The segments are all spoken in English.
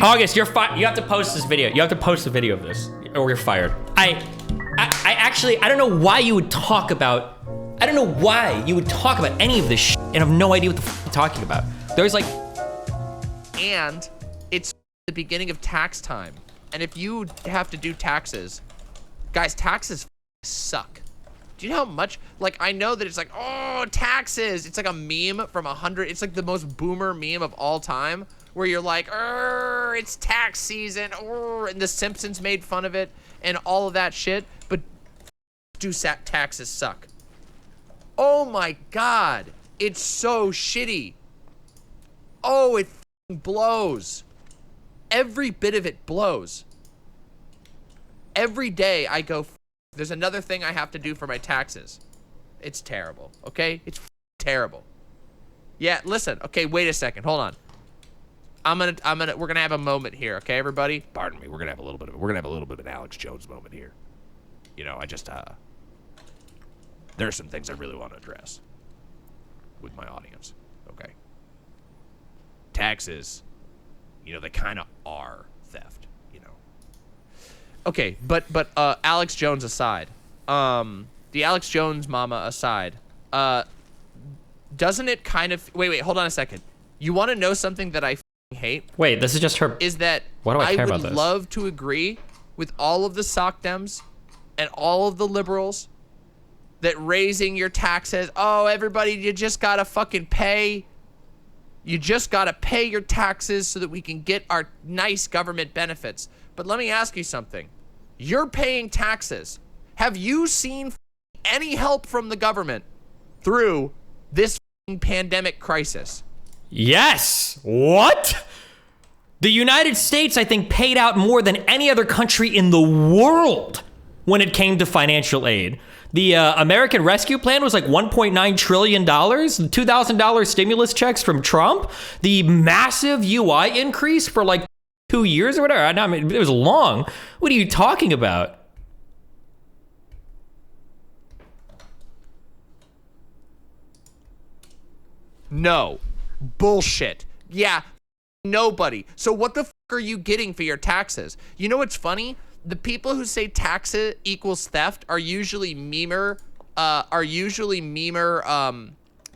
August, you're fired. You have to post this video. You have to post a video of this, or you're fired. I actually, I don't know why you would talk about. I don't know why you would talk about any of this shit and have no idea what the f you're talking about. There's like, and it's the beginning of tax time, and if you have to do taxes, guys, taxes suck. Do you know how much? Like, I know that it's like, oh, taxes. It's like a meme from 100. It's like the most boomer meme of all time, where you're like, it's tax season, and The Simpsons made fun of it and all of that shit. But do taxes suck? Oh my God, it's so shitty. Oh, it blows. Every bit of it blows. Every day I go, there's another thing I have to do for my taxes. It's terrible, okay? It's terrible. Yeah, listen, okay, wait a second, hold on. we're gonna have a moment here, okay, everybody? Pardon me, we're gonna have a little bit of an Alex Jones moment here. You know, there are some things I really want to address with my audience, okay? Taxes, you know, they kind of are theft, you know. Okay, but Alex Jones aside, the Alex Jones mama aside, doesn't it kind of, wait, hold on a second. You want to know something that I hate? wait, this is just her. Is that Why do I care about this? would love to agree with all of the sock dems and all of the liberals that raising your taxes, oh, everybody, you just gotta fucking pay. You just gotta pay your taxes so that we can get our nice government benefits. But let me ask you something. You're paying taxes. Have you seen any help from the government through this pandemic crisis? Yes. What? The United States, I think, paid out more than any other country in the world when it came to financial aid. The American Rescue Plan was like $1.9 trillion. The $2,000 stimulus checks from Trump. The massive UI increase for like 2 years or whatever. I mean, it was long. What are you talking about? No. Bullshit. Yeah, nobody. So what the fuck are you getting for your taxes? You know what's funny? The people who say taxes equals theft are usually memer,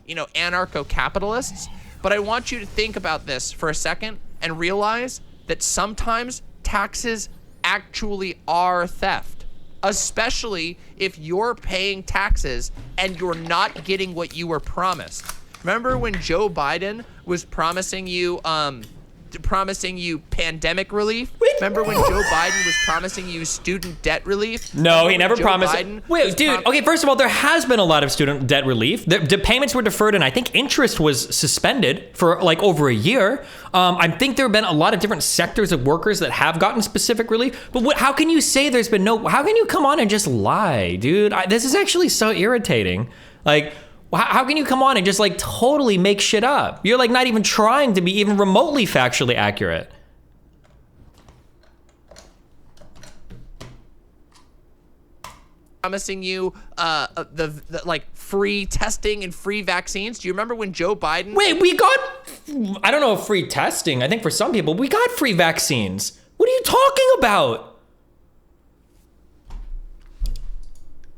you know, anarcho-capitalists. But I want you to think about this for a second and realize that sometimes taxes actually are theft, especially if you're paying taxes and you're not getting what you were promised. Remember when Joe Biden was promising you pandemic relief? Remember when Joe Biden was promising you student debt relief? No, he never promised. Wait, dude. Okay, first of all, there has been a lot of student debt relief. The payments were deferred, and I think interest was suspended for like over a year. I think there have been a lot of different sectors of workers that have gotten specific relief. But how can you say there's been no? How can you come on and just lie, dude? This is actually so irritating. Like, how can you come on and just like totally make shit up? You're like not even trying to be even remotely factually accurate. Promising you the like free testing and free vaccines. Do you remember when Joe Biden? Wait, we got, I don't know, free testing. I think for some people we got free vaccines. What are you talking about?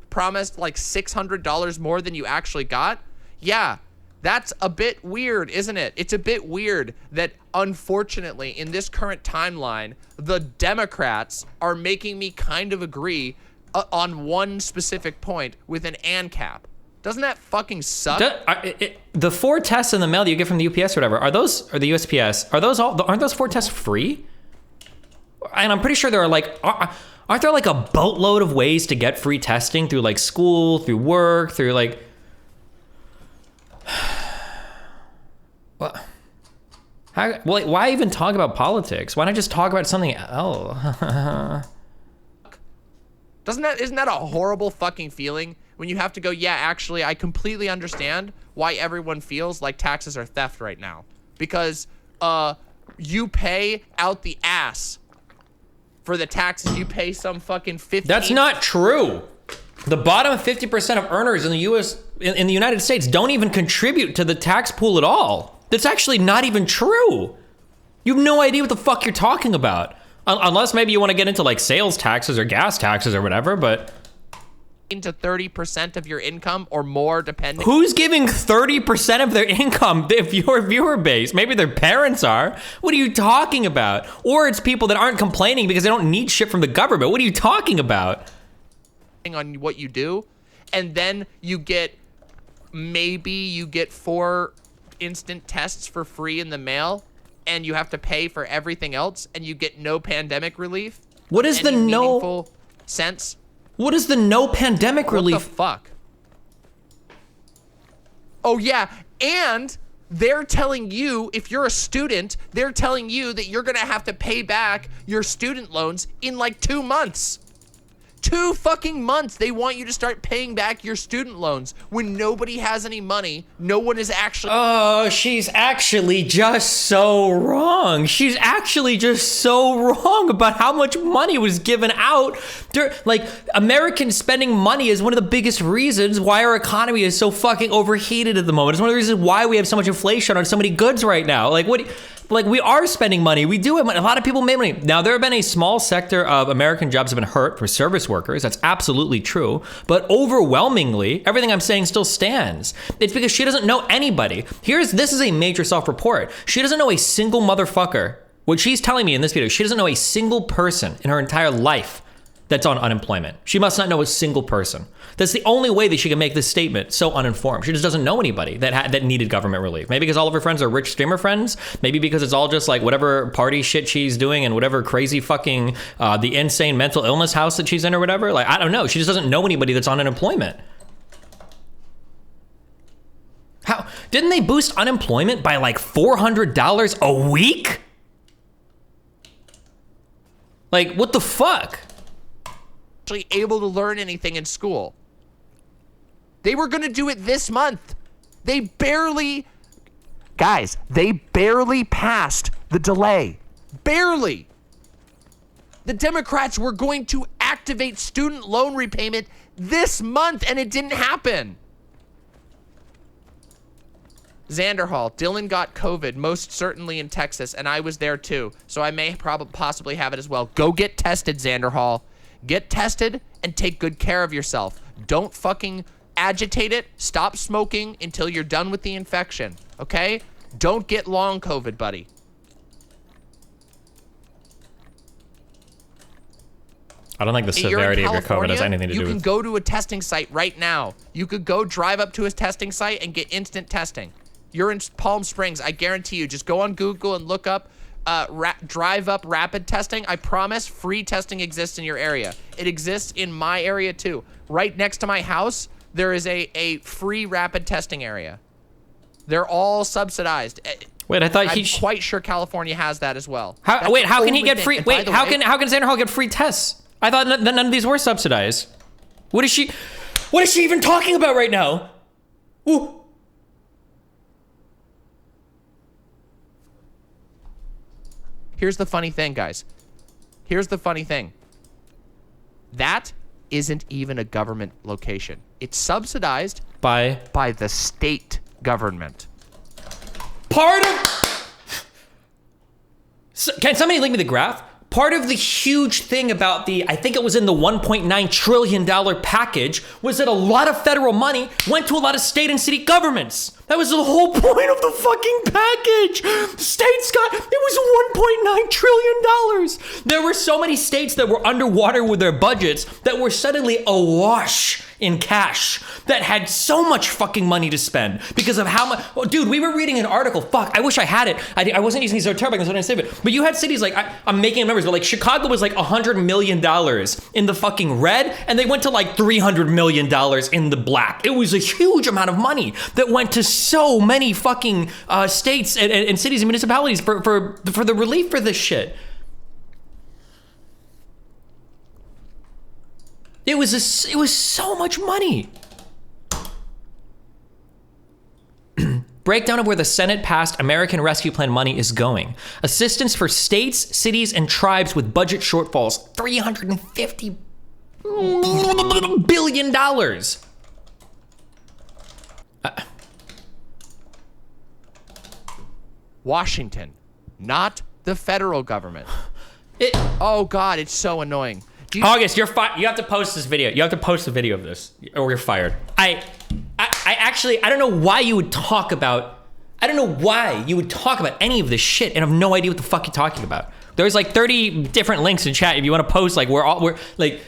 Promised like $600 more than you actually got? Yeah, that's a bit weird, isn't it? It's a bit weird that unfortunately in this current timeline, the Democrats are making me kind of agree on one specific point with an ANCAP. Doesn't that fucking suck? The 4 tests in the mail that you get from the UPS or whatever, are those, or the USPS, aren't those 4 tests free? And I'm pretty sure there are like, aren't there like a boatload of ways to get free testing through like school, through work, through like, why even talk about politics? Why not just talk about something else? Isn't that a horrible fucking feeling when you have to go, yeah, actually, I completely understand why everyone feels like taxes are theft right now. Because you pay out the ass for the taxes. You pay some fucking 50. That's not true. The bottom 50% of earners in the in the United States don't even contribute to the tax pool at all. That's actually not even true. You have no idea what the fuck you're talking about. Unless maybe you want to get into like sales taxes or gas taxes or whatever, but... to 30% of your income or more, depending. Who's giving 30% of their income if your viewer base? Maybe their parents are. What are you talking about? Or it's people that aren't complaining because they don't need shit from the government. What are you talking about? On what you do, and then you get, maybe you get 4 instant tests for free in the mail, and you have to pay for everything else, and you get no pandemic relief. What is the no meaningful sense? What is the no pandemic relief? What the fuck? Oh yeah, and they're telling you, if you're a student, they're telling you that you're gonna have to pay back your student loans in like 2 months. 2 fucking months. They want you to start paying back your student loans when nobody has any money. No one is actually... Oh, she's actually just so wrong. She's actually just so wrong about how much money was given out. Like, Americans spending money is one of the biggest reasons why our economy is so fucking overheated at the moment. It's one of the reasons why we have so much inflation on so many goods right now. Like, like, we are spending money. We do it. A lot of people make money. Now, there have been a small sector of American jobs have been hurt for service workers. That's absolutely true. But overwhelmingly, everything I'm saying still stands. It's because she doesn't know anybody. This is a major self-report. She doesn't know a single motherfucker. What she's telling me in this video, she doesn't know a single person in her entire life that's on unemployment. She must not know a single person. That's the only way that she can make this statement so uninformed. She just doesn't know anybody that needed government relief. Maybe because all of her friends are rich streamer friends. Maybe because it's all just like whatever party shit she's doing and whatever crazy fucking, the insane mental illness house that she's in or whatever. Like, I don't know. She just doesn't know anybody that's on unemployment. How? Didn't they boost unemployment by like $400 a week? Like, what the fuck? Actually able to learn anything in school. They were gonna do it this month. They barely passed the delay. Barely. The Democrats were going to activate student loan repayment this month, and it didn't happen. Xanderhall, Dylan got COVID, most certainly in Texas, and I was there too, so I may possibly have it as well. Go get tested, Xanderhall. Get tested and take good care of yourself. Don't fucking agitate it. Stop smoking until you're done with the infection, okay? Don't get long COVID, buddy. I don't think the severity of your COVID has anything to do with... You can go to a testing site right now. You could go drive up to a testing site and get instant testing. You're in Palm Springs. I guarantee you. Just go on Google and look up drive up rapid testing. I promise free testing exists in your area. It exists in my area too. Right next to my house, there is a free rapid testing area. They're all subsidized. Wait, I thought I'm quite sure California has that as well. How can he get free? Wait, how can Xanderhall get free tests? I thought that none of these were subsidized. What is she even talking about right now? Ooh. Here's the funny thing, guys. Here's the funny thing. That isn't even a government location. It's subsidized by the state government. Can somebody link me the graph? Part of the huge thing about I think it was in the $1.9 trillion package, was that a lot of federal money went to a lot of state and city governments. That was the whole point of the fucking package. States it was $1.9 trillion. There were so many states that were underwater with their budgets that were suddenly awash in cash, that had so much fucking money to spend because of how much. Oh, dude, we were reading an article. Fuck, I wish I had it. I wasn't using these terrible things when I saved it. But you had cities like, I'm making up numbers, but like Chicago was like $100 million in the fucking red, and they went to like $300 million in the black. It was a huge amount of money that went to so many fucking states and cities and municipalities for the relief for this shit. It was so much money. Breakdown of where the Senate passed American Rescue Plan money is going. Assistance for states, cities, and tribes with budget shortfalls. $350 billion. Washington, not The federal government. It, oh God, it's so annoying. August, you're fired. You have to post this video. You have to post the video of this, or you're fired. I actually, I don't know why you would talk about. I don't know why you would talk about any of this shit, and have no idea what the fuck you're talking about. There's like 30 different links in chat if you want to post. Like we're like.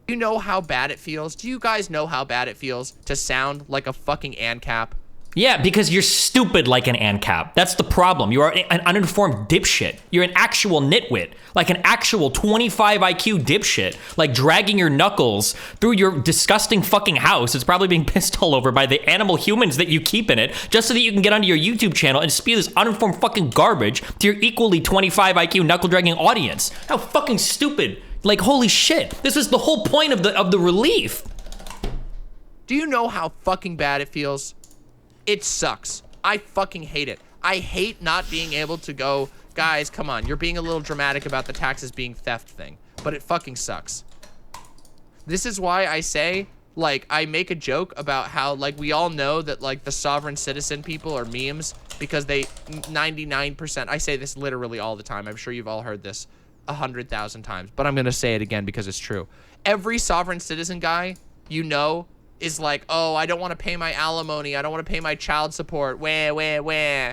You know how bad it feels? Do you guys know how bad it feels to sound like a fucking ANCAP? Yeah, because you're stupid like an ANCAP. That's the problem. You are an uninformed dipshit. You're an actual nitwit. Like an actual 25 IQ dipshit. Like dragging your knuckles through your disgusting fucking house. It's probably being pissed all over by the animal humans that you keep in it, just so that you can get onto your YouTube channel and spew this uninformed fucking garbage to your equally 25 IQ knuckle dragging audience. How fucking stupid. Like, holy shit. This is the whole point of the relief. Do you know how fucking bad it feels? It sucks. I fucking hate it. I hate not being able to go, guys, come on, you're being a little dramatic about the taxes being theft thing, but it fucking sucks. This is why I say, like, I make a joke about how, like, we all know that, like, the sovereign citizen people are memes because they 99%, I say this literally all the time. I'm sure you've all heard this 100,000 times, but I'm gonna say it again because it's true. Every sovereign citizen guy, you know, is like, oh, I don't want to pay my alimony. I don't want to pay my child support. Wah.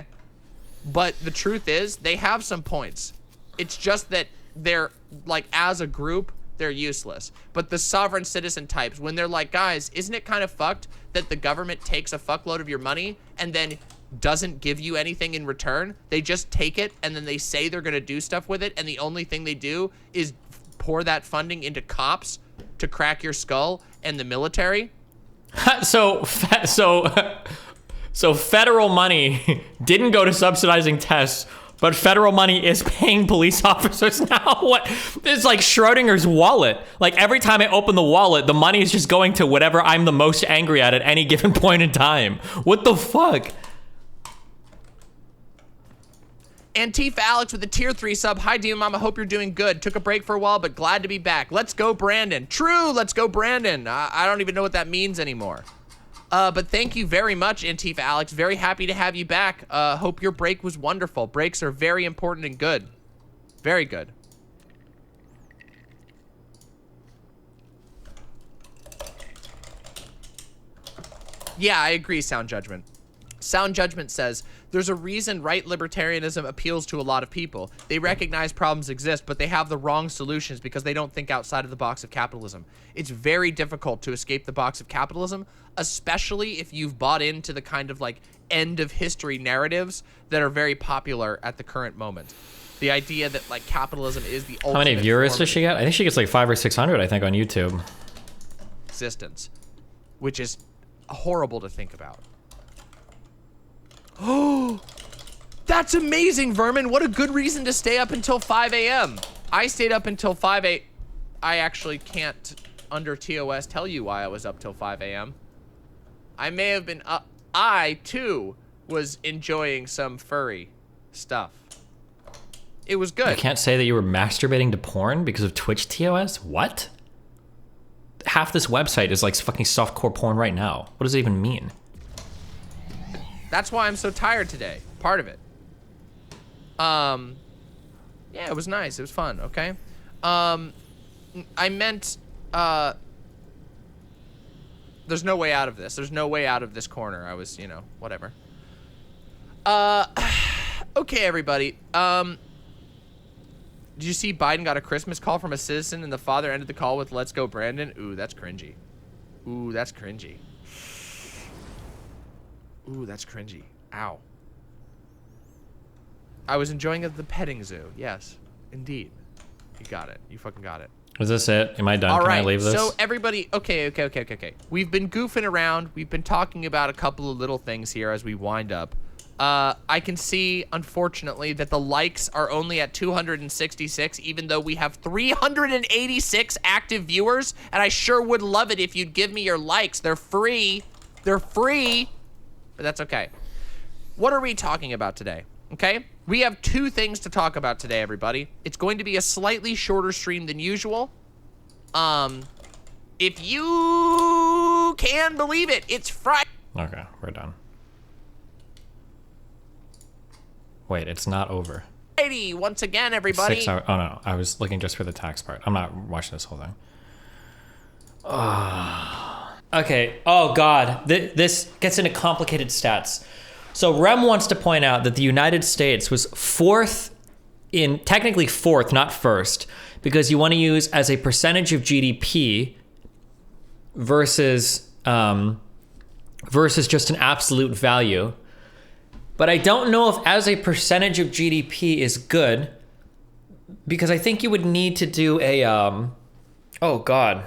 But the truth is, they have some points. It's just that they're, like, as a group, they're useless. But the sovereign citizen types, when they're like, guys, isn't it kind of fucked that the government takes a fuckload of your money and then doesn't give you anything in return? They just take it and then they say they're going to do stuff with it, and the only thing they do is pour that funding into cops to crack your skull and the military. So federal money didn't go to subsidizing tests, but federal money is paying police officers now. What? It's like Schrodinger's wallet. Like every time I open the wallet, the money is just going to whatever I'm the most angry at any given point in time. What the fuck? Antifa Alex with a tier 3 sub. Hi, Demonmama. Hope you're doing good. Took a break for a while, but glad to be back. Let's go, Brandon. True. Let's go, Brandon. I don't even know what that means anymore. But thank you very much, Antifa Alex. Very happy to have you back. Hope your break was wonderful. Breaks are very important and good. Very good. Yeah, I agree, Sound Judgment. Sound Judgment says, there's a reason right libertarianism appeals to a lot of people. They recognize problems exist, but they have the wrong solutions because they don't think outside of the box of capitalism. It's very difficult to escape the box of capitalism, especially if you've bought into the kind of like end of history narratives that are very popular at the current moment. The idea that like capitalism is the ultimate. How many viewers does she get? I think she gets like 500 or 600, I think, on YouTube. Existence, which is horrible to think about. Oh, that's amazing, Vermin. What a good reason to stay up until 5 a.m. I stayed up until 5 a.m. I actually can't, under TOS, tell you why I was up till 5 a.m. I may have been up. I, too, was enjoying some furry stuff. It was good. You can't say that you were masturbating to porn because of Twitch TOS? What? Half this website is like fucking softcore porn right now. What does it even mean? That's why I'm so tired today. Part of it. Yeah, it was nice. It was fun, okay? I meant, there's no way out of this. There's no way out of this corner. I was, you know, whatever. Okay, everybody. Did you see Biden got a Christmas call from a citizen and the father ended the call with, "Let's go, Brandon"? Ooh, that's cringy. Ooh, that's cringy. Ooh, that's cringy. Ow. I was enjoying the petting zoo. Yes, indeed. You got it. You fucking got it. Is this it? Am I done? All Can right. I leave this? So everybody, okay. We've been goofing around. We've been talking about a couple of little things here as we wind up. I can see, unfortunately, that the likes are only at 266, even though we have 386 active viewers, and I sure would love it if you'd give me your likes. They're free. They're free. But that's okay. What are we talking about today? Okay? We have two things to talk about today, everybody. It's going to be a slightly shorter stream than usual. If you can believe it, it's Friday. Okay, we're done. Wait, it's not over. Alrighty, once again, everybody. 6 hours. Oh, no. I was looking just for the tax part. I'm not watching this whole thing. Oh. Okay. Oh, God. This gets into complicated stats. So Rem wants to point out that the United States was technically fourth, not first, because you want to use as a percentage of GDP versus just an absolute value. But I don't know if as a percentage of GDP is good, because I think you would need to do a, oh God.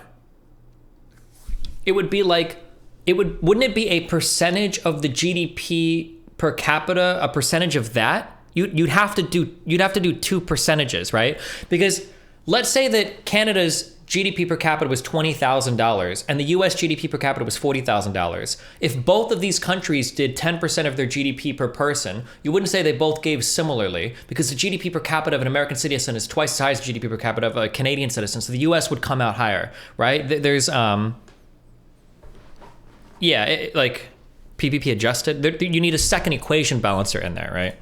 It would be like, wouldn't it be a percentage of the GDP per capita, a percentage of that? You'd have to do two percentages, right? Because let's say that Canada's GDP per capita was $20,000 and the US GDP per capita was $40,000. If both of these countries did 10% of their GDP per person, you wouldn't say they both gave similarly, because the GDP per capita of an American citizen is twice the size of GDP per capita of a Canadian citizen. So the US would come out higher, right? There's, like PPP adjusted. You need a second equation balancer in there, right?